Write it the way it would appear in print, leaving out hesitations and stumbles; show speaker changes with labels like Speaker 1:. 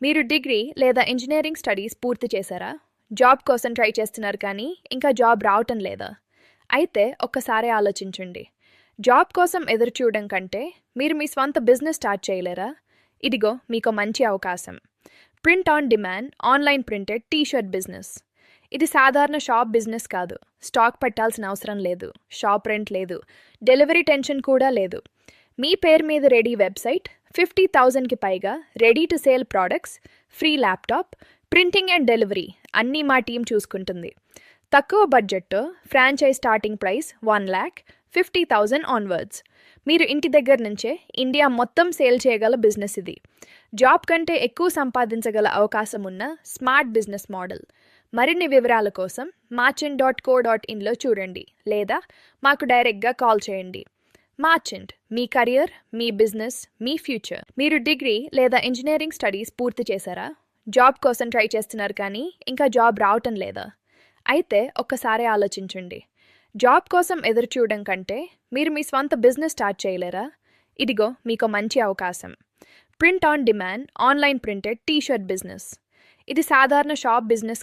Speaker 1: మీరు డిగ్రీ లేదా engineering studies పూర్తి చేశారా? జాబ్ కోసం ట్రై చేస్తున్నారు కానీ ఇంకా జాబ్ రావటం లేదా? అయితే ఒక్కసారి ఆలోచించండి. జాబ్ కోసం ఎదురుచూడడం కంటే మీరు మీ స్వంత బిజినెస్ స్టార్ట్ చేయలేరా? ఇదిగో మీకో మంచి అవకాశం. Print on demand online printed T-shirt business. ఇది సాధారణ షాప్ బిజినెస్ కాదు. స్టాక్ పెట్టాల్సిన అవసరం లేదు, షాప్ రెంట్ లేదు, డెలివరీ టెన్షన్ కూడా లేదు. మీ పేరు మీద రెడీ వెబ్సైట్, 50,000కి పైగా ready to sale products, free laptop, printing and delivery అన్నీ మా టీం చూసుకుంటుంది. తక్కువ బడ్జెట్తో ఫ్రాంచైజ్ స్టార్టింగ్ ప్రైస్ 1,50,000 ఆన్వర్డ్స్. మీరు ఇంటి దగ్గర నుంచే ఇండియా మొత్తం సేల్ చేయగల బిజినెస్ ఇది. జాబ్ కంటే ఎక్కువ సంపాదించగల అవకాశం ఉన్న స్మార్ట్ బిజినెస్ మోడల్. మరిన్ని వివరాల కోసం marchant.co.inలో చూడండి లేదా మాకు డైరెక్ట్గా కాల్ చేయండి. మార్చెంట్, మీ కెరియర్, మీ బిజినెస్, మీ ఫ్యూచర్. మీరు డిగ్రీ లేదా ఇంజనీరింగ్ స్టడీస్ పూర్తి చేశారా? జాబ్ కోసం ట్రై చేస్తున్నారు కానీ ఇంకా జాబ్ రావటం లేదా? అయితే ఒక్కసారి ఆలోచించండి. జాబ్ కోసం ఎదురుచూడడం కంటే మీరు మీ స్వంత బిజినెస్ స్టార్ట్ చేయలేరా? ఇదిగో మీకో మంచి అవకాశం. Print on demand online printed T-shirt business. ఇది సాధారణ షాప్ బిజినెస్